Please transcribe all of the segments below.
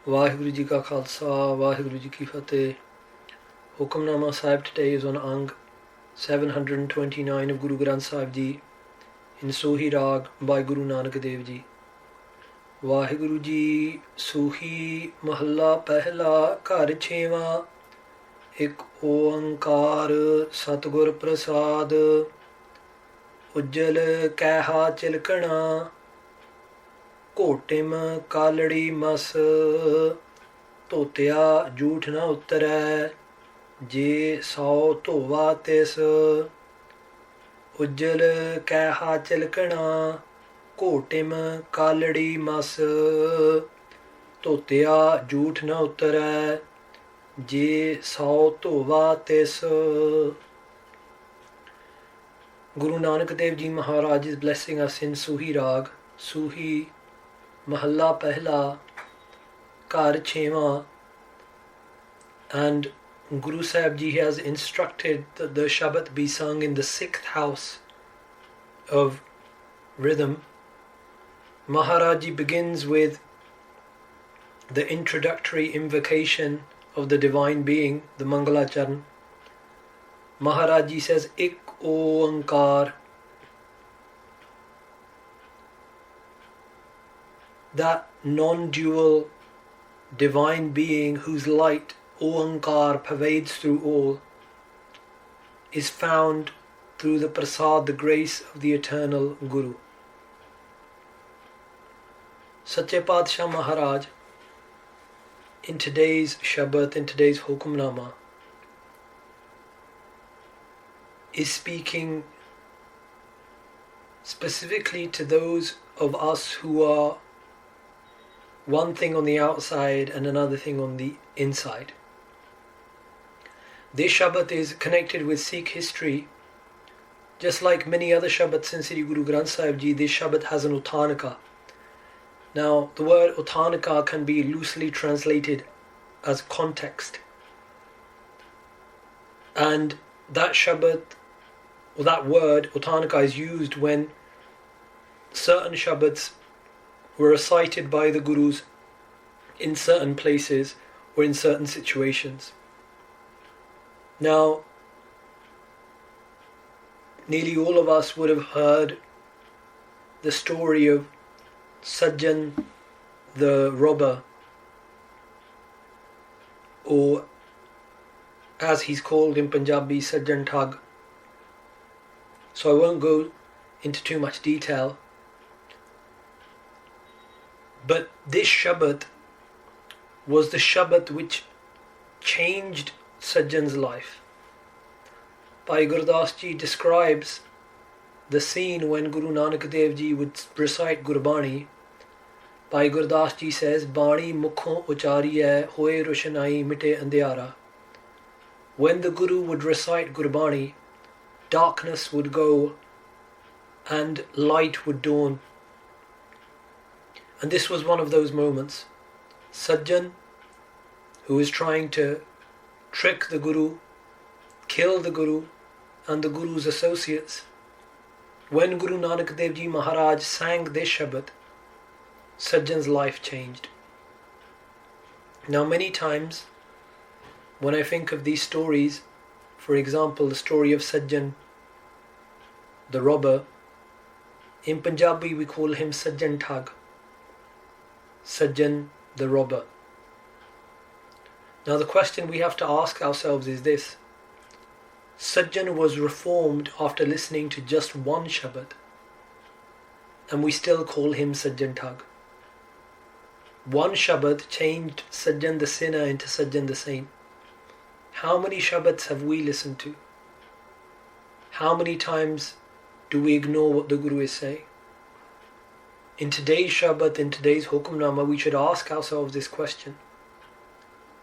Vaheguru Ji Ka Khalsa, Vaheguru Ji Ki Fateh. Hukamnama Sahib today is on Ang 729 of Guru Granth Sahib Ji in Soohee Rag by Guru Nanak Dev Ji. Vaheguru Ji Soohee Mahalla Pehla Ghar Chhewa Ik Oankar Satgur Prasad Ujjal Kaiha Chilkana ਘੋਟਿਮ ਕਾਲੜੀ ਮਸ ਧੋਤਿਆ ਝੂਠ ਨਾ ਉਤਰੈ ਜੇ ਸੌ ਧੋਵਾ ਤਿਸ ਉਜਲ ਕੈਹਾ ਚਿਲਕਣਾ ਘੋਟਿਮ ਕਾਲੜੀ ਮਸ ਧੋਤਿਆ ਝੂਠ ਨਾ ਉਤਰੈ ਜੇ ਸੌ ਧੋਵਾ ਤਿਸ Guru Nanak Dev Ji Maharaj is blessing us in Soohee Rag, Soohee Mahalla Pehla, Ghar Chhewa, and Guru Sahib Ji has instructed that the Shabad be sung in the 6th house of rhythm. Maharaj Ji begins with the introductory invocation of the Divine Being, the Mangalacharan. Maharaj Ji says, Ik Oankar. That non-dual divine being whose light, Oankar, pervades through all, is found through the prasad, the grace of the eternal Guru. Sache Padshah Maharaj, in today's Shabbat, in today's Hukamnama, is speaking specifically to those of us who are one thing on the outside and another thing on the inside. This Shabbat is connected with Sikh history. Just like many other Shabbats in Sri Guru Granth Sahib Ji, this Shabbat has an Uttanika. Now, the word Uttanika can be loosely translated as context. And that Shabbat, or that word, Uttanika, is used when certain Shabbats were recited by the Gurus in certain places or in certain situations. Now, nearly all of us would have heard the story of Sajjan the robber, or as he's called in Punjabi, Sajjan Thug. So I won't go into too much detail. But this Shabbat was the Shabbat which changed Sajjan's life. Bhai Gurdas Ji describes the scene when Guru Nanak Dev Ji would recite Gurbani. Bhai Gurdas Ji says, Bani mukhon uchariye hoye roshanai mite andhyara. When the Guru would recite Gurbani, darkness would go and light would dawn. And this was one of those moments. Sajjan, who is trying to trick the Guru, kill the Guru and the Guru's associates. When Guru Nanak Dev Ji Maharaj sang this Shabad, Sajjan's life changed. Now many times, when I think of these stories, for example, the story of Sajjan, the robber, in Punjabi we call him Sajjan Thug. Sajjan the robber. Now the question we have to ask ourselves is this. Sajjan was reformed after listening to just one Shabad, and we still call him Sajjan Thug. One Shabad changed Sajjan the sinner into Sajjan the saint. How many Shabads have we listened to? How many times do we ignore what the Guru is saying? In today's Shabbat, in today's Hukamnama, we should ask ourselves this question.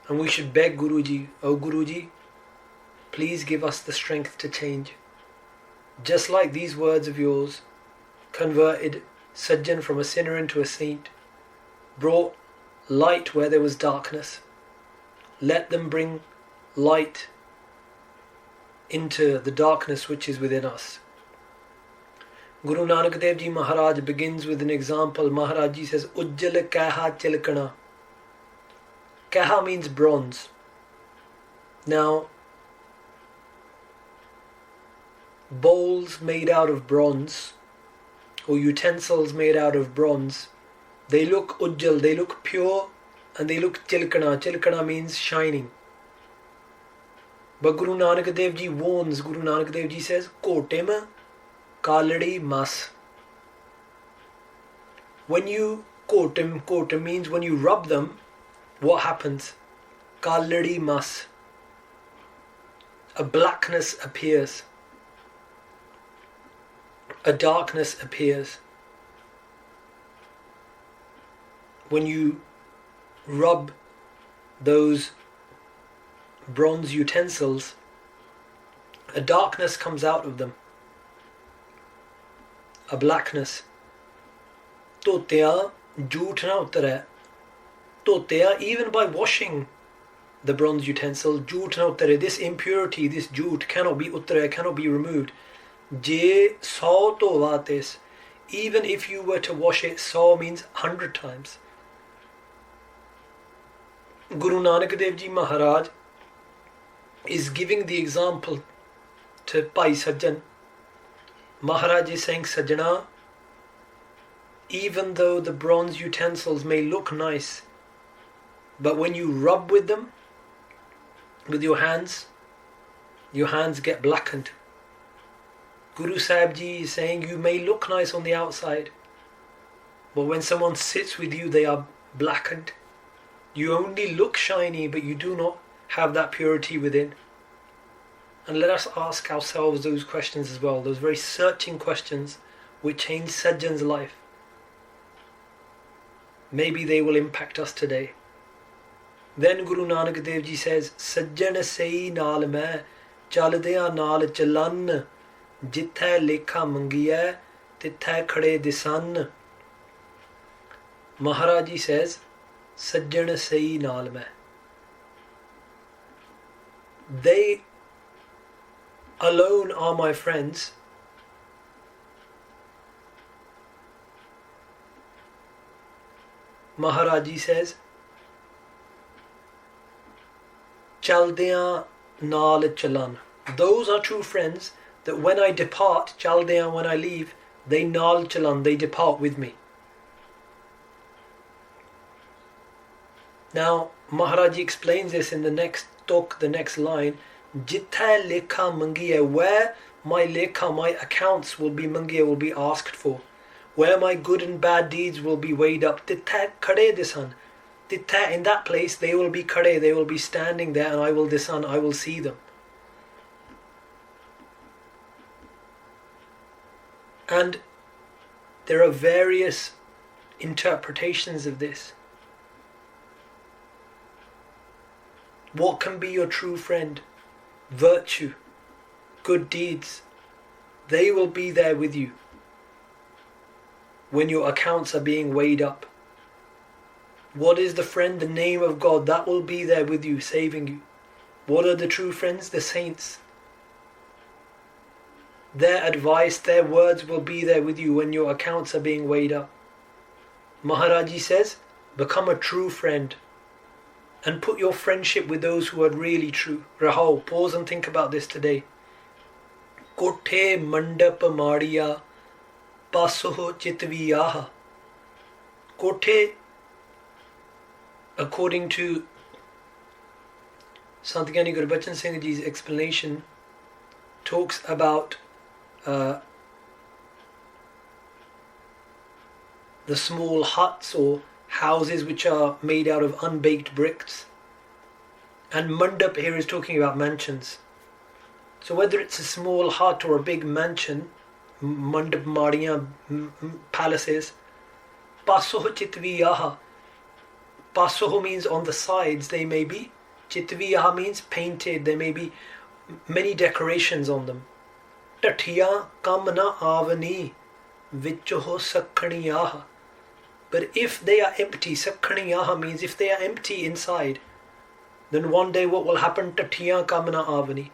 And we should beg Guruji, O Guruji, please give us the strength to change. Just like these words of yours converted Sajjan from a sinner into a saint, brought light where there was darkness. Let them bring light into the darkness which is within us. Guru Nanak Dev Ji Maharaj begins with an example. Maharaj Ji says, Ujjal Kaiha Chilkana. Kaha means bronze. Now, bowls made out of bronze or utensils made out of bronze, they look ujjal, they look pure, and they look chilkana. Chilkana means shining. But Guru Nanak Dev Ji warns, Guru Nanak Dev Ji says, Kotem kaladi mas. When you kotem means when you rub them, what happens? Kaladi mas. A blackness appears. A darkness appears. When you rub those bronze utensils, a darkness comes out of them. A blackness. Totya jhoot na utare. Totya, even by washing the bronze utensil, jhoot na utare. This impurity, this jhoot cannot be utare, cannot be removed. Je 100 to vates. Even if you were to wash it, 100 means 100 times. Guru Nanak Dev Ji Maharaj is giving the example to Bhai Sajjan. Maharaj is saying, Sajjana, even though the bronze utensils may look nice, but when you rub with them, with your hands get blackened. Guru Sahib Ji is saying, you may look nice on the outside, but when someone sits with you, they are blackened. You only look shiny, but you do not have that purity within. And let us ask ourselves those questions as well, those very searching questions which change Sajjan's life. Maybe they will impact us today. Then Guru Nanak Dev Ji says, Sajjan sei naal main, chaldeyan naal chalan, jitthai lekha mangiya, tithai khade disan. Maharaj Ji says, Sajjan sei naal main. They alone are my friends. Maharaj Ji says, Chaldeyan naal chalan. Those are true friends that when I depart, Chaldeyan, when I leave, they naal chalan, they depart with me. Now, Maharaj Ji explains this in the next talk, the next line. Jithai lekha mangiya, where my lekha, my accounts will be mangiya, will be asked for. Where my good and bad deeds will be weighed up. Tithai khade disan. Tithai, in that place, they will be khade, they will be standing there, and I will disan, I will see them. And there are various interpretations of this. What can be your true friend? Virtue, good deeds, they will be there with you when your accounts are being weighed up. What is the friend? The name of God, that will be there with you, saving you. What are the true friends? The saints. Their advice, their words will be there with you when your accounts are being weighed up. Maharaj Ji says, become a true friend and put your friendship with those who are really true. Rahul, pause and think about this today. Kothe mandap mariya pasoh chitviyaha. Kothe, according to Sant Gyani Gurbachan Singh Ji's explanation, talks about the small huts or houses which are made out of unbaked bricks. And mandap here is talking about mansions. So whether it's a small hut or a big mansion, mandap mariya, palaces, pasoh chitviyaha. Pasoh means on the sides they may be. Chitviyaha means painted, there may be many decorations on them. Tathiya kamna avani vichoho sakhaniyaha. But if they are empty, sakhaniyaha means if they are empty inside, then one day what will happen? Tathiya kamna avani.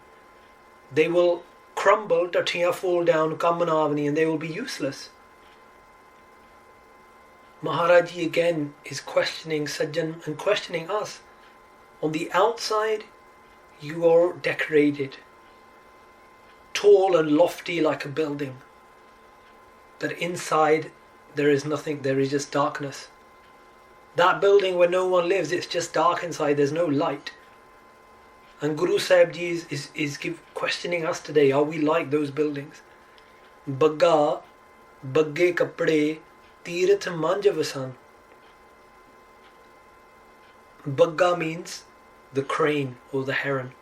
They will crumble, tathiya fall down, kamna avani, and they will be useless. Maharaj Ji again is questioning Sajjan and questioning us. On the outside, you are decorated, tall and lofty like a building. But inside, there is nothing, there is just darkness. That building where no one lives, it's just dark inside, there's no light. And Guru Sahib Ji is questioning us today, are we like those buildings? Bagga, bagge kapde, tirath manjavasan. Bagga means the crane or the heron.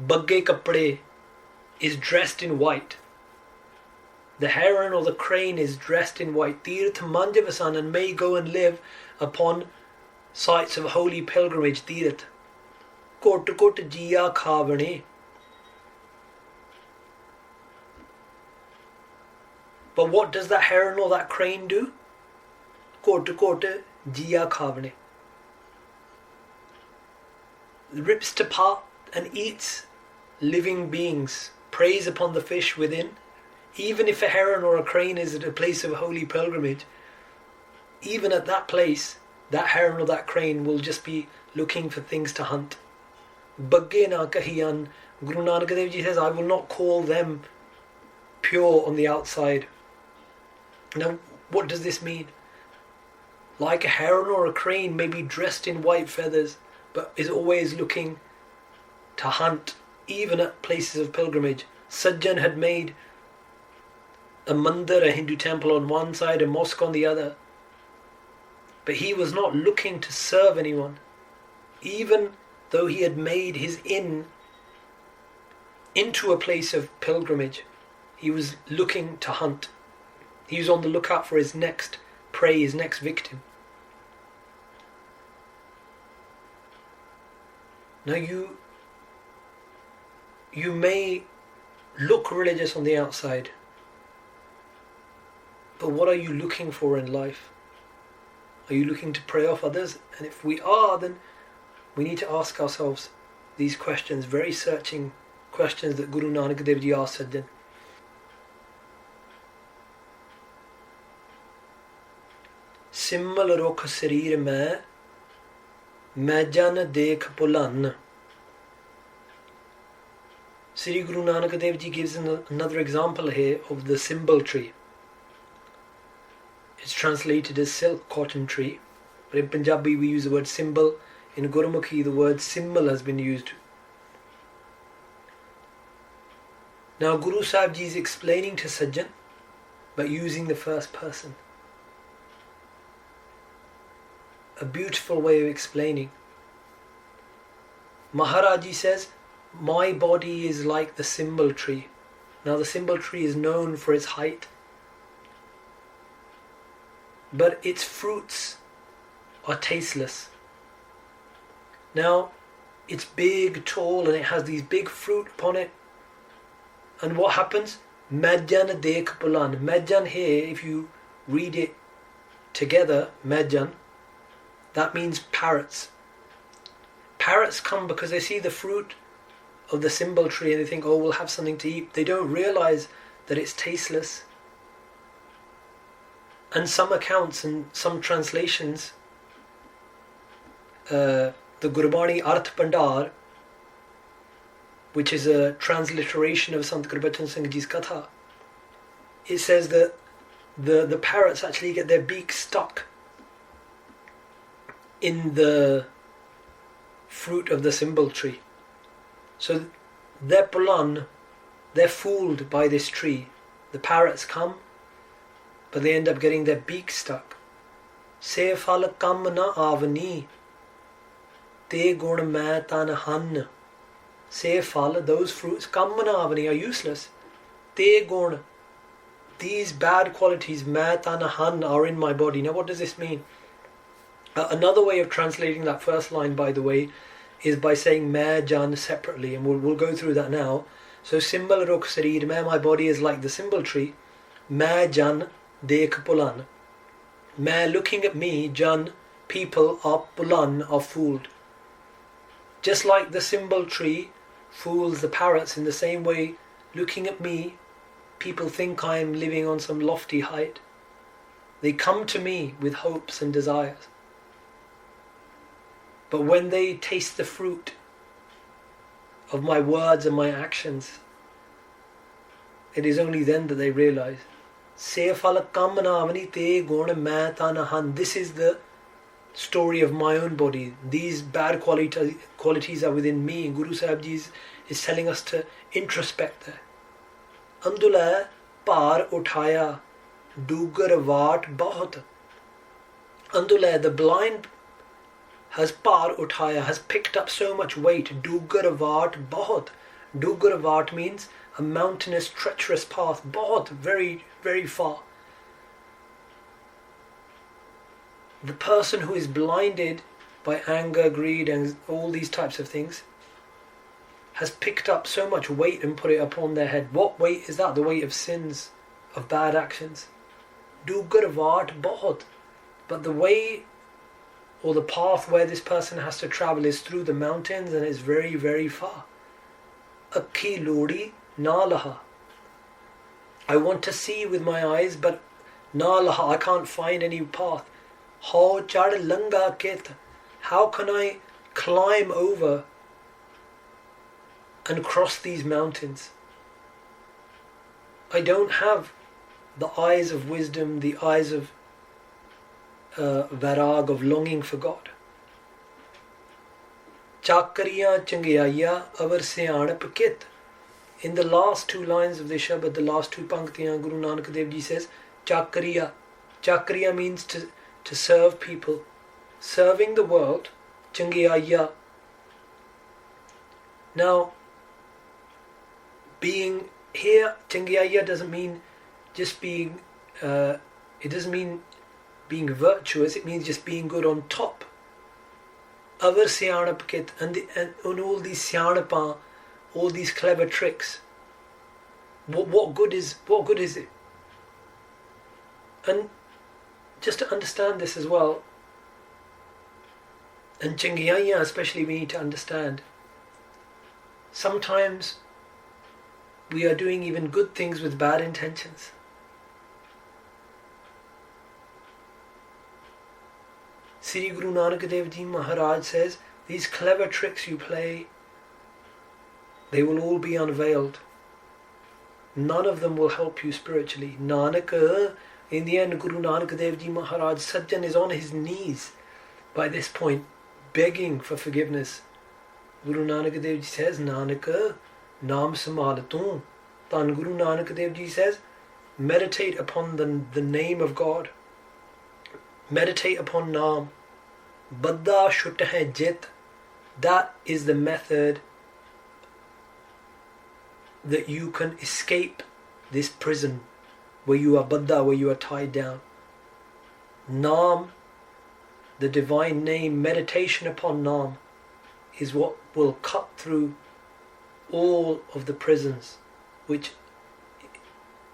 Bagge kapde is dressed in white. The heron or the crane is dressed in white. Tirath manjavasan, and may go and live upon sites of holy pilgrimage. Tirath. Kot kot jiya khavane. But what does that heron or that crane do? Kot kot jiya khavane. Rips to part and eats living beings. Preys upon the fish within. Even if a heron or a crane is at a place of holy pilgrimage, even at that place, that heron or that crane will just be looking for things to hunt. Bagge na kahiyan, Guru Nanak Dev Ji says, I will not call them pure on the outside. Now, what does this mean? Like a heron or a crane may be dressed in white feathers, but is always looking to hunt, even at places of pilgrimage. Sajjan had made a mandir, a Hindu temple on one side, a mosque on the other. But he was not looking to serve anyone. Even though he had made his inn into a place of pilgrimage, he was looking to hunt. He was on the lookout for his next prey, his next victim. Now you may look religious on the outside, but what are you looking for in life? Are you looking to prey off others? And if we are, then we need to ask ourselves these questions, very searching questions that Guru Nanak Dev Ji asked Sajjan. Simmal rukh sarir mein jan dekh pulan. Sri Guru Nanak Dev Ji gives another example here of the simmal tree. It's translated as silk cotton tree, but in Punjabi we use the word symbol. In Gurumukhi the word simmal has been used. Now Guru Sahib Ji is explaining to Sajjan, but using the first person. A beautiful way of explaining. Maharaji says, my body is like the simmal tree. Now the simmal tree is known for its height, but its fruits are tasteless. Now, it's big, tall, and it has these big fruit upon it. And what happens? Majjan dekh pulan. Majjan here, if you read it together, Majjan, that means parrots. Parrots come because they see the fruit of the simmal tree and they think, oh, we'll have something to eat. They don't realize that it's tasteless. And some accounts and some translations, the Gurbani Arth Pandar, which is a transliteration of Sant Gurbachan Singh Ji's Katha, it says that the parrots actually get their beaks stuck in the fruit of the simmal tree. So they're pulan, they're fooled by this tree. The parrots come, but they end up getting their beaks stuck. Se phal kam na avani, te gun main tan han. Se phal, those fruits, kam na avani, are useless. Te gun, these bad qualities, main tan han, are in my body. Now what does this mean? Another way of translating that first line, by the way, is by saying main jan separately, and we'll go through that now. So simmal rukh sarir mein, my body is like the simmal tree. Main jan dekh pulan. Main, looking at me, jan, people, are pulan, are fooled. Just like the simmal tree fools the parrots, in the same way, looking at me, people think I am living on some lofty height. They come to me with hopes and desires. But when they taste the fruit of my words and my actions, it is only then that they realize. This is the story of my own body. These bad qualities are within me. Guru Sahib Ji is telling us to introspect there. Andula par uthaya dugar vaat bahut. Andula, the blind, has par uthaya, has picked up so much weight. Dugar vaat bahut. Dugar vaat means a mountainous, treacherous path. Bahut, very, very far. The person who is blinded by anger, greed, and all these types of things has picked up so much weight and put it upon their head. What weight is that? The weight of sins, of bad actions. Dugar vaat bahut. But the way or the path where this person has to travel is through the mountains, and it's very, very far. Akhi lodi na laha. I want to see with my eyes, but na laha, I can't find any path. How chad langa ket. How can I climb over and cross these mountains? I don't have the eyes of wisdom, the eyes of varag, of longing for God. Chakriya changyaya avar syanap kit. In the last two lines of the Shabad, the last two panktiyan, Guru Nanak Dev Ji says, Chakriya. Chakriya means to serve people, serving the world. Changyaya. Now, being here, Changyaya doesn't mean just being, it doesn't mean being virtuous, it means just being good on top. Avar syanap kit, and all these syanapa, all these clever tricks. What good is it? And just to understand this as well, and Changyaya especially, we need to understand, sometimes we are doing even good things with bad intentions. Sri Guru Nanak Dev Ji Maharaj says, these clever tricks you play, they will all be unveiled. None of them will help you spiritually. Nanak, in the end, Guru Nanak Dev Ji Maharaj, Sajjan is on his knees by this point, begging for forgiveness. Guru Nanak Dev Ji says, Nanak, Naam simmal tu. Then Guru Nanak Dev Ji says, meditate upon the name of God. Meditate upon Naam. Badda shut hai jit. That is the method that you can escape this prison where you are baddha, where you are tied down. Naam, the divine name, meditation upon Naam, is what will cut through all of the prisons which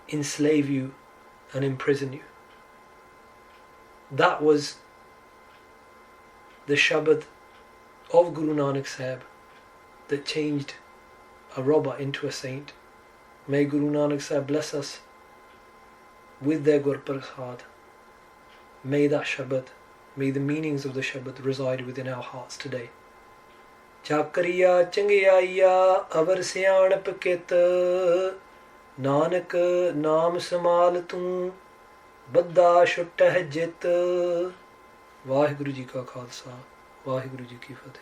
enslave you and imprison you. That was the Shabad of Guru Nanak Sahib that changed a robber into a saint. May Guru Nanak Sahib bless us with their Gur Prasad. May that Shabad, may the meanings of the Shabad reside within our hearts today. Chakriya changyaya avar syanap kit. Nanak naam simmal tu. Badda shutta hai jit. Vaheguru Ji ka Khalsa, Vaheguru Ji ki Fateh.